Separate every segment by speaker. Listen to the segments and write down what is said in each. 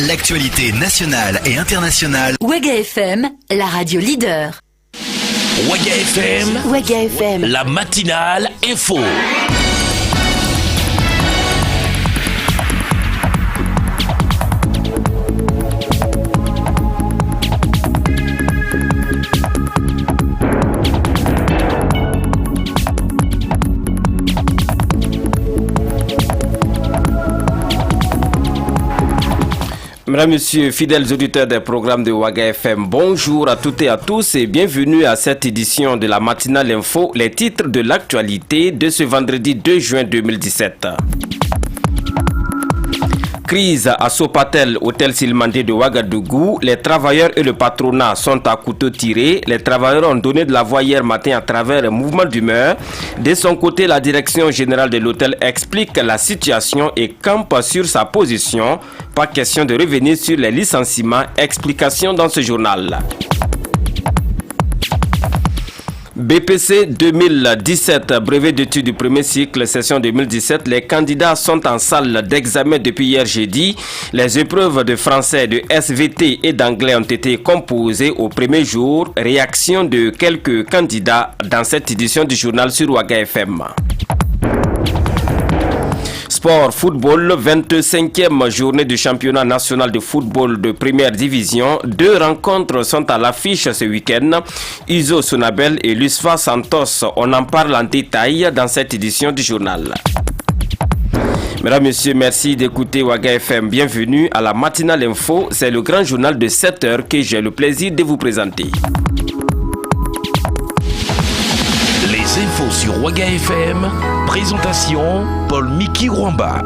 Speaker 1: L'actualité nationale et internationale.
Speaker 2: Ouaga FM, la radio leader.
Speaker 3: Ouaga FM, la matinale info.
Speaker 4: Mesdames, Messieurs, fidèles auditeurs des programmes de Ouaga FM, bonjour à toutes et à tous et bienvenue à cette édition de la matinale info, les titres de l'actualité de ce vendredi 2 juin 2017. Crise à Sopatel, hôtel Silmandé de Ouagadougou. Les travailleurs et le patronat sont à couteau tiré. Les travailleurs ont donné de la voix hier matin à travers un mouvement d'humeur. De son côté, la direction générale de l'hôtel explique la situation et campe sur sa position. Pas question de revenir sur les licenciements. Explication dans ce journal. BPC 2017, brevet d'études du premier cycle, session 2017. Les candidats sont en salle d'examen depuis hier jeudi. Les épreuves de français, de SVT et d'anglais ont été composées au premier jour. Réaction de quelques candidats dans cette édition du journal sur Ouaga FM. Sport, football, 25e journée du championnat national de football de première division. 2 rencontres sont à l'affiche ce week-end. Iso Sunabel et Lusfa Santos. On en parle en détail dans cette édition du journal. Mesdames, Messieurs, merci d'écouter Ouaga FM. Bienvenue à la matinale info. C'est le grand journal de 7 heures que j'ai le plaisir de vous présenter.
Speaker 3: Les infos sur Ouaga FM. Présentation Paul-Miki Rwamba.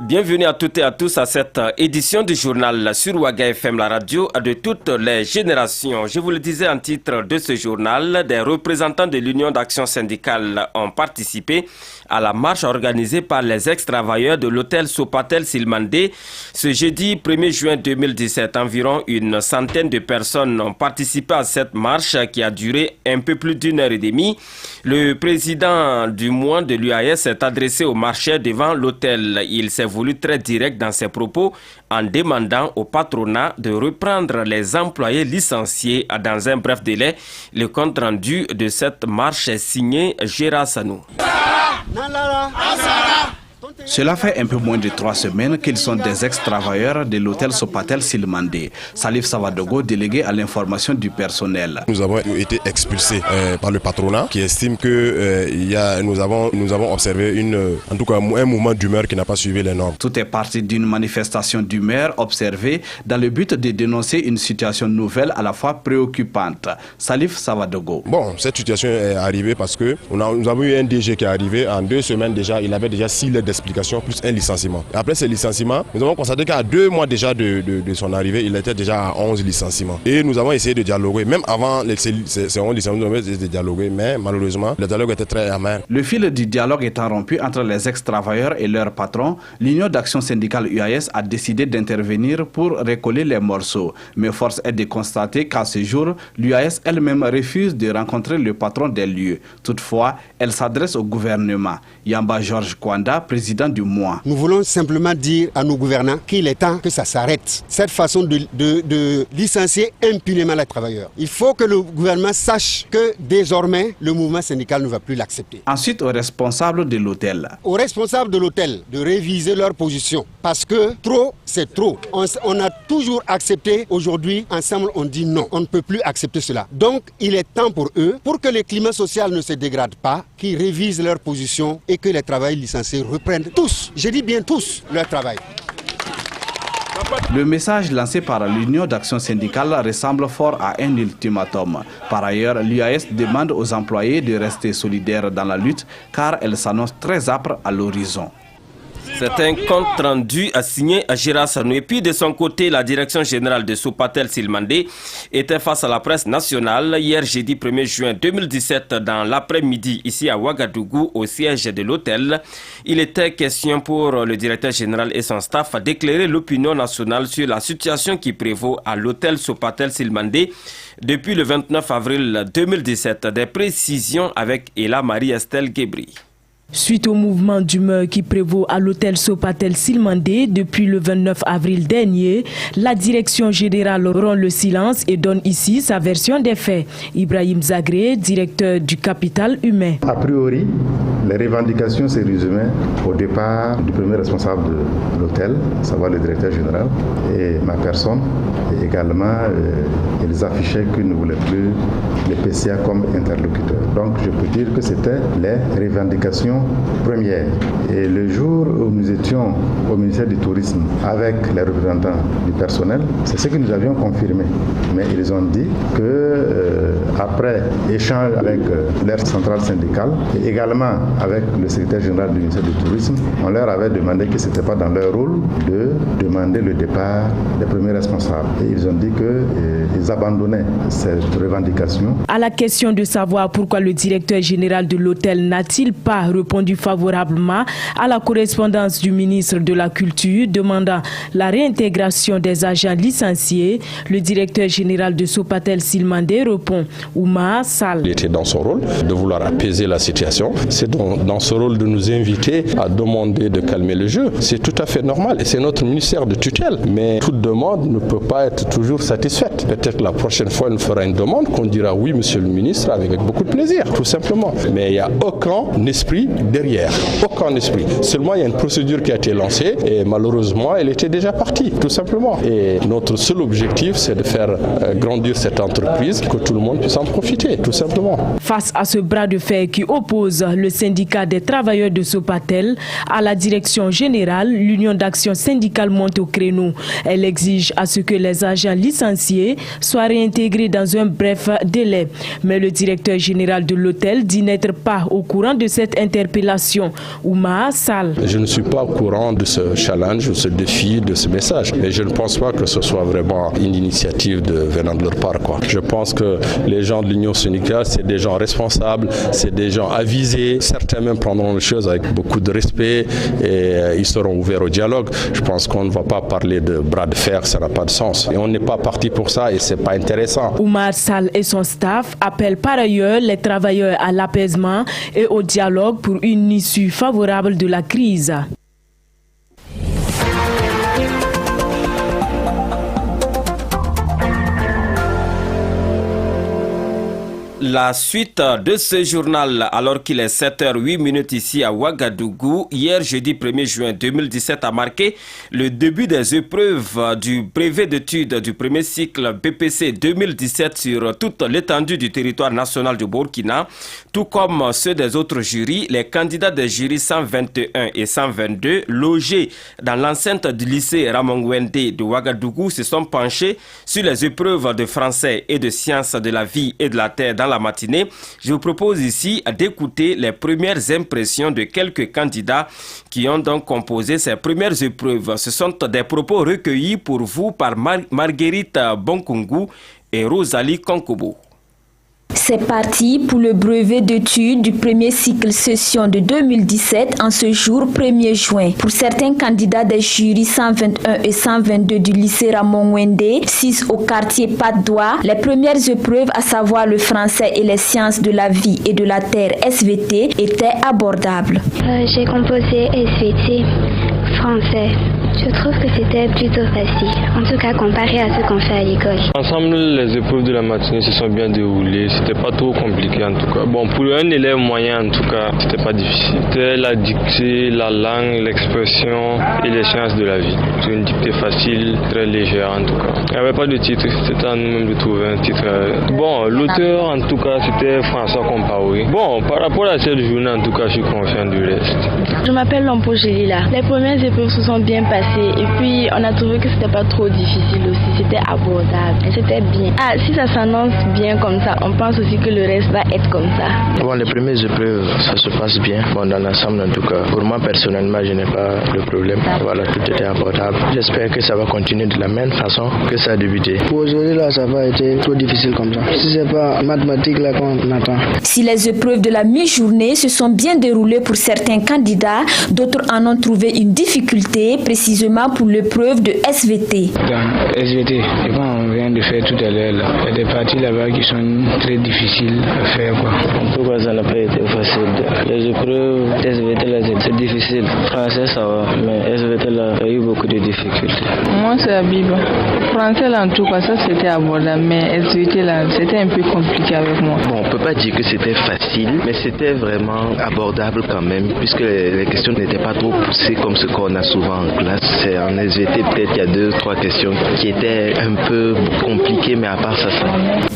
Speaker 4: Bienvenue à toutes et à tous à cette édition du journal sur Ouaga FM, la radio de toutes les générations. Je vous le disais en titre de ce journal, des représentants de l'Union d'action syndicale ont participé à la marche organisée par les ex-travailleurs de l'hôtel Sopatel Silmandé ce jeudi 1er juin 2017. Environ une centaine de personnes ont participé à cette marche qui a duré un peu plus d'une heure et demie. Le président du mois de l'UAS s'est adressé aux marcheurs devant l'hôtel. Il s'est voulu très direct dans ses propos en demandant au patronat de reprendre les employés licenciés dans un bref délai. Le compte rendu de cette marche est signé Gérard Sanou.
Speaker 5: Cela fait un peu moins de 3 semaines qu'ils sont des ex-travailleurs de l'hôtel Sopatel Silmandé. Salif Savadogo, délégué à l'information du personnel.
Speaker 6: Nous avons été expulsés par le patronat qui estime que nous avons observé un mouvement d'humeur qui n'a pas suivi les normes.
Speaker 5: Tout est parti d'une manifestation d'humeur observée dans le but de dénoncer une situation nouvelle à la fois préoccupante. Salif Savadogo.
Speaker 6: Bon, cette situation est arrivée parce que nous avons eu un DG qui est arrivé en 2 semaines déjà. Il avait déjà 6 lettres d'explication plus un licenciement. Et après ce licenciement, nous avons constaté qu'à 2 mois déjà de son arrivée, il était déjà à 11 licenciements. Et nous avons essayé de dialoguer, même avant ces 11 licenciements, nous avons essayé de dialoguer, mais malheureusement, le dialogue était très amer.
Speaker 5: Le fil du dialogue étant rompu entre les ex-travailleurs et leurs patrons, l'Union d'action syndicale UAS a décidé d'intervenir pour recoller les morceaux. Mais force est de constater qu'à ce jour, l'UAS elle-même refuse de rencontrer le patron des lieux. Toutefois, elle s'adresse au gouvernement. Yamba Georges Kwanda, président du mois.
Speaker 7: Nous voulons simplement dire à nos gouvernants qu'il est temps que ça s'arrête. Cette façon de licencier impunément les travailleurs. Il faut que le gouvernement sache que désormais, le mouvement syndical ne va plus l'accepter.
Speaker 5: Ensuite, aux responsables de l'hôtel.
Speaker 7: Aux responsables de l'hôtel de réviser leur position. Parce que trop, c'est trop. On a toujours accepté. Aujourd'hui, ensemble, on dit non. On ne peut plus accepter cela. Donc, il est temps pour eux, pour que le climat social ne se dégrade pas, qu'ils révisent leur position et que les travailleurs licenciés reprennent tous, je dis bien tous, leur travail.
Speaker 5: Le message lancé par l'Union d'action syndicale ressemble fort à un ultimatum. Par ailleurs, l'UAS demande aux employés de rester solidaires dans la lutte car elle s'annonce très âpre à l'horizon.
Speaker 4: C'est un compte rendu à signer à Gérard Sanou. Et puis de son côté, la direction générale de Sopatel Silmandé était face à la presse nationale hier jeudi 1er juin 2017 dans l'après-midi ici à Ouagadougou au siège de l'hôtel. Il était question pour le directeur général et son staff d'éclairer l'opinion nationale sur la situation qui prévaut à l'hôtel Sopatel Silmandé depuis le 29 avril 2017. Des précisions avec Ella Marie-Estelle Guébry.
Speaker 8: Suite au mouvement d'humeur qui prévaut à l'hôtel Sopatel Silmandé depuis le 29 avril dernier, la direction générale rompt le silence et donne ici sa version des faits. Ibrahim Zagré, directeur du Capital Humain.
Speaker 9: A priori, les revendications se résumaient au départ du premier responsable de l'hôtel, à savoir le directeur général, et ma personne. Et également, ils affichaient qu'ils ne voulaient plus les PCA comme interlocuteurs. Donc, je peux dire que c'était les revendications premières. Et le jour où nous étions au ministère du Tourisme avec les représentants du personnel, c'est ce que nous avions confirmé. Mais ils ont dit que après échange avec leur centrale syndicale et également avec le secrétaire général du ministère du Tourisme, on leur avait demandé que ce n'était pas dans leur rôle de demander le départ des premiers responsables. Et ils ont dit qu'ils abandonnaient cette revendication.
Speaker 8: À la question de savoir pourquoi le directeur général de l'hôtel n'a-t-il pas répondu favorablement à la correspondance du ministre de la Culture demandant la réintégration des agents licenciés, le directeur général de Sopatel Silmandé répond Oumar Sall.
Speaker 10: Il était dans son rôle de vouloir apaiser la situation. C'est dans ce rôle de nous inviter à demander de calmer le jeu. C'est tout à fait normal et c'est notre ministère de tutelle. Mais toute demande ne peut pas être toujours satisfaite. Peut-être la prochaine fois, on fera une demande qu'on dira oui, monsieur le ministre, avec beaucoup de plaisir, tout simplement. Mais il n'y a aucun esprit derrière. Aucun esprit. Seulement, il y a une procédure qui a été lancée et malheureusement, elle était déjà partie, tout simplement. Et notre seul objectif, c'est de faire grandir cette entreprise, que tout le monde puisse en profiter, tout simplement.
Speaker 8: Face à ce bras de fer qui oppose le syndicat des travailleurs de Sopatel à la direction générale, l'Union d'action syndicale monte au créneau. Elle exige à ce que les agents licenciés soient réintégrés dans un bref délai. Mais le directeur général de l'hôtel dit n'être pas au courant de cette interpellation. Oumar Sall.
Speaker 10: Je ne suis pas au courant de ce challenge, de ce défi, de ce message. Mais je ne pense pas que ce soit vraiment une initiative venant de leur part. Je pense que les gens de l'Union syndicale, c'est des gens responsables, c'est des gens avisés. Certains même prendront les choses avec beaucoup de respect et ils seront ouverts au dialogue. Je pense qu'on ne va pas parler de bras de fer, ça n'a pas de sens. Et on n'est pas parti pour ça et c'est pas intéressant.
Speaker 8: Oumar Sall et son staff appellent par ailleurs les travailleurs à l'apaisement et au dialogue pour une issue favorable de la crise.
Speaker 4: La suite de ce journal, alors qu'il est 7h08 ici à Ouagadougou, hier jeudi 1er juin 2017 a marqué le début des épreuves du brevet d'études du premier cycle BPC 2017 sur toute l'étendue du territoire national du Burkina, tout comme ceux des autres jurys. Les candidats des jurys 121 et 122 logés dans l'enceinte du lycée Ramon-Wende de Ouagadougou se sont penchés sur les épreuves de français et de sciences de la vie et de la terre dans la matinée. Je vous propose ici d'écouter les premières impressions de quelques candidats qui ont donc composé ces premières épreuves. Ce sont des propos recueillis pour vous par Marguerite Bonkungu et Rosalie Konkobo.
Speaker 11: C'est parti pour le brevet d'études du premier cycle session de 2017 en ce jour 1er juin. Pour certains candidats des jurys 121 et 122 du lycée Ramon-Wende, 6 au quartier Patte-d'Oie, les premières épreuves, à savoir le français et les sciences de la vie et de la terre SVT, étaient abordables.
Speaker 12: J'ai composé SVT français. Je trouve que c'était plutôt facile, en tout cas comparé à ce qu'on fait à l'école.
Speaker 13: Ensemble, les épreuves de la matinée se sont bien déroulées, c'était pas trop compliqué en tout cas. Bon, pour un élève moyen en tout cas, c'était pas difficile. C'était la dictée, la langue, l'expression et les sciences de la vie. C'est une dictée facile, très légère en tout cas. Il n'y avait pas de titre, c'était à nous-mêmes de trouver un titre. Bon, l'auteur en tout cas c'était François Compaoré. Bon, par rapport à cette journée en tout cas, je suis confiant du reste.
Speaker 14: Je m'appelle Lampo Jelila. Les premières épreuves se sont bien passées. Et puis on a trouvé que c'était pas trop difficile aussi, c'était abordable et c'était bien. Si ça s'annonce bien comme ça, on pense aussi que le reste va être comme ça.
Speaker 15: Bon, les premières épreuves, ça se passe bien. Bon, dans l'ensemble en tout cas. Pour moi personnellement, je n'ai pas de problème. Voilà, tout était abordable. J'espère que ça va continuer de la même façon que ça a débuté.
Speaker 16: Pour aujourd'hui là, ça va être trop difficile comme ça. Si c'est pas mathématiques là qu'on attend.
Speaker 11: Si les épreuves de la mi-journée se sont bien déroulées pour certains candidats, d'autres en ont trouvé une difficulté, précise précisément pour l'épreuve de SVT.
Speaker 16: Dans SVT, je pense qu'on vient de faire tout à l'heure. Il y a des parties là-bas qui sont très difficiles à faire. Pourquoi ça n'a pas été facile? Les épreuves SVT là, c'est difficile. Français ça va, mais SVT là, il y a eu beaucoup de difficultés.
Speaker 14: Moi c'est Abiba. Français là en tout cas ça c'était abordable, mais SVT là c'était un peu compliqué avec moi.
Speaker 15: Bon, on peut pas dire que c'était facile, mais c'était vraiment abordable quand même, puisque les questions n'étaient pas trop poussées comme ce qu'on a souvent en classe. C'est en SVT peut-être il y a 2-3 questions qui étaient un peu compliquées, mais à part ça.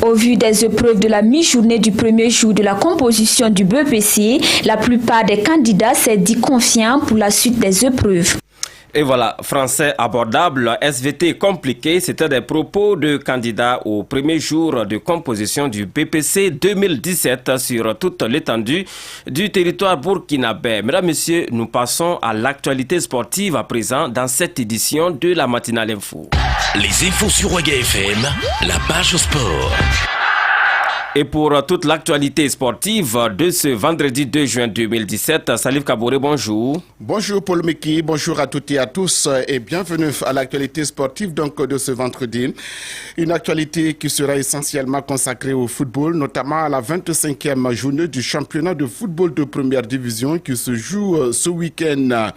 Speaker 11: Au vu des épreuves de la mi-journée du premier jour de la composition du BEPC, la plupart des candidats s'est dit confiants pour la suite des épreuves.
Speaker 4: Et voilà, français abordable, SVT compliqué, c'était des propos de candidats au premier jour de composition du BPC 2017 sur toute l'étendue du territoire burkinabé. Mesdames, Messieurs, nous passons à l'actualité sportive à présent dans cette édition de la Matinale Info.
Speaker 3: Les infos sur Ouaga FM, la page sport.
Speaker 4: Et pour toute l'actualité sportive de ce vendredi 2 juin 2017, Salif Kabouré, bonjour.
Speaker 17: Bonjour Paul Miki, bonjour à toutes et à tous et bienvenue à l'actualité sportive donc de ce vendredi. Une actualité qui sera essentiellement consacrée au football, notamment à la 25e journée du championnat de football de première division qui se joue ce week-end.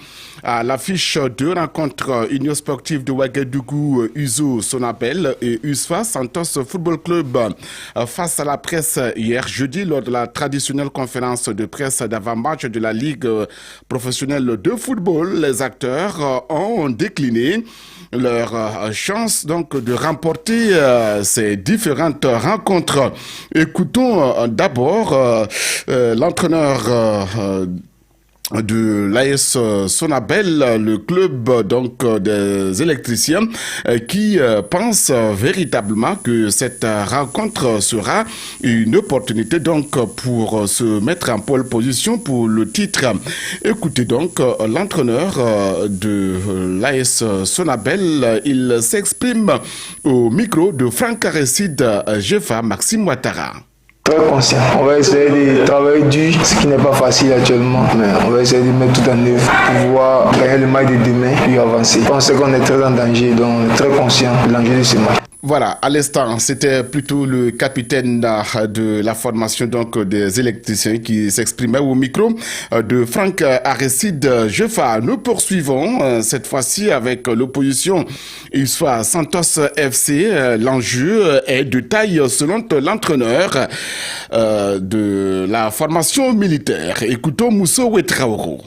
Speaker 17: À l'affiche de rencontres Union sportive de Ouagadougou, USO Sonabel et USFA Santos Football Club face à la presse hier jeudi lors de la traditionnelle conférence de presse d'avant-match de la Ligue professionnelle de football. Les acteurs ont décliné leur chance donc de remporter ces différentes rencontres. Écoutons d'abord l'entraîneur de l'AS Sonabel, le club donc des électriciens, qui pense véritablement que cette rencontre sera une opportunité donc pour se mettre en pole position pour le titre. Écoutez donc l'entraîneur de l'AS Sonabel, il s'exprime au micro de Franck Aristide Jefa Maxime Ouattara.
Speaker 16: Très conscient. On va essayer de travailler dur, ce qui n'est pas facile actuellement, mais on va essayer de mettre tout en œuvre pour pouvoir gagner le match de demain et avancer. On sait qu'on est très en danger, donc très conscient de l'enjeu de ce match.
Speaker 17: Voilà, à l'instant, c'était plutôt le capitaine de la formation donc des électriciens qui s'exprimait au micro de Franck Aristide Jefa. Nous poursuivons cette fois-ci avec l'opposition USFA Santos FC. L'enjeu est de taille selon l'entraîneur de la formation militaire. Écoutons Mousso Ouetraoro.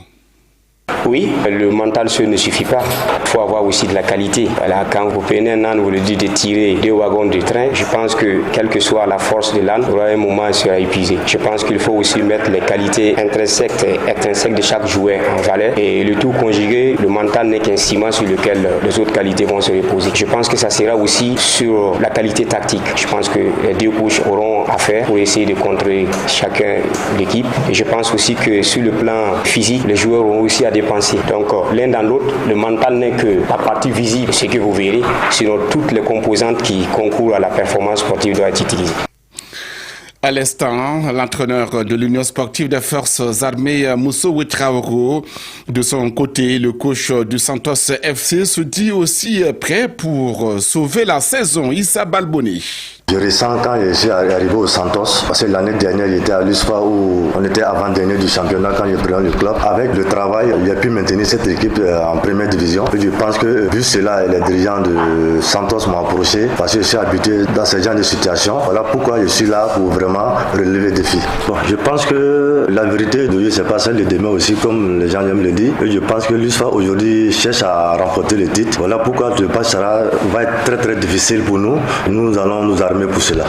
Speaker 18: Oui, le mental ne suffit pas. Il faut avoir aussi de la qualité. Voilà, quand vous prenez un âne, vous le dites de tirer 2 wagons de train. Je pense que quelle que soit la force de l'âne, il y aura un moment où il sera épuisé. Je pense qu'il faut aussi mettre les qualités intrinsèques et extrinsèques de chaque joueur en valeur. Et le tout conjugué, le mental n'est qu'un ciment sur lequel les autres qualités vont se reposer. Je pense que ça sera aussi sur la qualité tactique. Je pense que les deux coachs auront à faire pour essayer de contrer chacun l'équipe. Et je pense aussi que sur le plan physique, les joueurs auront aussi à dépenser. Donc l'un dans l'autre, le mental n'est que la partie visible, ce que vous verrez, sinon toutes les composantes qui concourent à la performance sportive doivent être utilisées.
Speaker 17: À l'instant, l'entraîneur de l'Union sportive des forces armées, Mousso Ouetraoro, de son côté, le coach du Santos FC se dit aussi prêt pour sauver la saison. Issa Balboni.
Speaker 19: Je ressens quand je suis arrivé au Santos, parce que l'année dernière, j'étais à l'USFA où on était avant-dernier du championnat quand j'ai pris le club. Avec le travail, j'ai pu maintenir cette équipe en première division. Et je pense que, vu cela, les dirigeants de Santos m'ont approché parce que je suis habitué dans ce genre de situation. Voilà pourquoi je suis là pour vraiment relever le défi. Bon, je pense que la vérité de Dieu, c'est pas celle de demain aussi, comme les gens aiment le dire. Et je pense que l'USFA aujourd'hui cherche à remporter le titre. Voilà pourquoi le match va être très très difficile pour nous. Nous allons nous armer pour cela.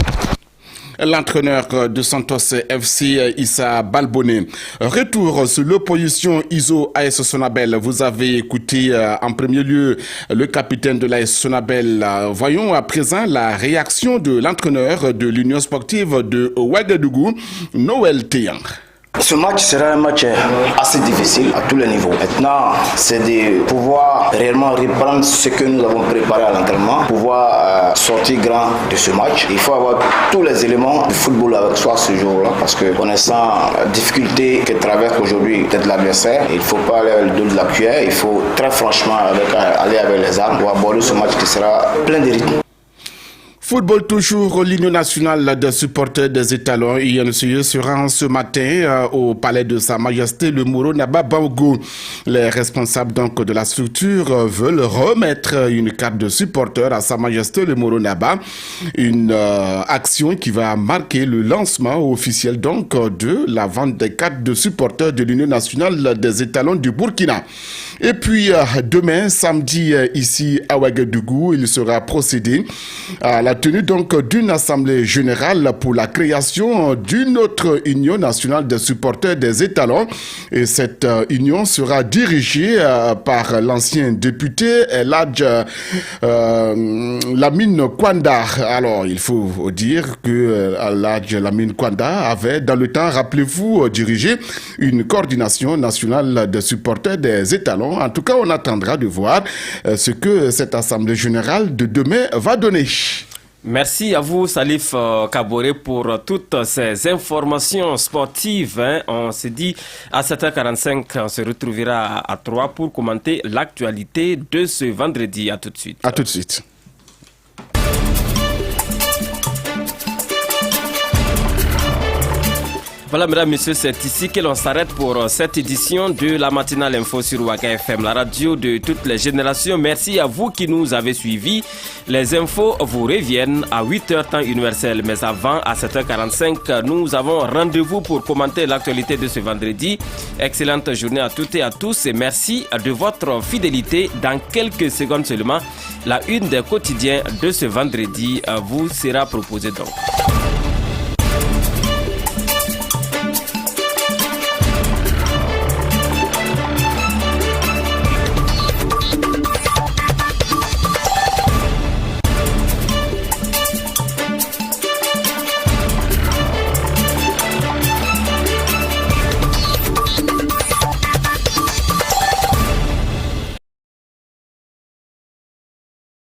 Speaker 17: L'entraîneur de Santos FC, Issa Balboni. Retour sur l'opposition ISO AS Sonabel. Vous avez écouté en premier lieu le capitaine de l'AS Sonabel. Voyons à présent la réaction de l'entraîneur de l'Union sportive de Ouagadougou, Noël Théan.
Speaker 20: Ce match sera un match assez difficile à tous les niveaux. Maintenant, c'est de pouvoir réellement reprendre ce que nous avons préparé à l'entraînement, pouvoir sortir grand de ce match. Il faut avoir tous les éléments du football avec soi ce jour-là, parce que connaissant la difficulté que traverse aujourd'hui peut-être l'adversaire, il ne faut pas aller avec le dos de la cuillère, il faut très franchement aller avec les armes pour aborder ce match qui sera plein de rythme.
Speaker 17: Football toujours, l'Union nationale des supporters des étalons INCE sera ce matin au palais de Sa Majesté le Moro Naba Baogo. Les responsables donc de la structure veulent remettre une carte de supporter à Sa Majesté le Moro Naba. Une action qui va marquer le lancement officiel donc de la vente des cartes de supporters de l'Union nationale des étalons du Burkina. Et puis demain, samedi, ici à Ouagadougou, il sera procédé à la tenue donc d'une assemblée générale pour la création d'une autre union nationale des supporters des étalons. Et cette union sera dirigée par l'ancien député Eladj Lamine Kwanda. Alors, il faut dire que Eladj Lamine Kwanda avait dans le temps, rappelez-vous, dirigé une coordination nationale des supporters des étalons. En tout cas, on attendra de voir ce que cette assemblée générale de demain va donner.
Speaker 4: Merci à vous, Salif Kaboré, pour toutes ces informations sportives. On se dit à 7h45, on se retrouvera à 3 pour commenter l'actualité de ce vendredi. À tout de suite.
Speaker 17: À tout de suite.
Speaker 4: Voilà, mesdames, messieurs, c'est ici que l'on s'arrête pour cette édition de la matinale info sur Ouaga FM, la radio de toutes les générations. Merci à vous qui nous avez suivis. Les infos vous reviennent à 8h temps universel. Mais avant, à 7h45, nous avons rendez-vous pour commenter l'actualité de ce vendredi. Excellente journée à toutes et à tous et merci de votre fidélité. Dans quelques secondes seulement, la une des quotidiens de ce vendredi vous sera proposée donc.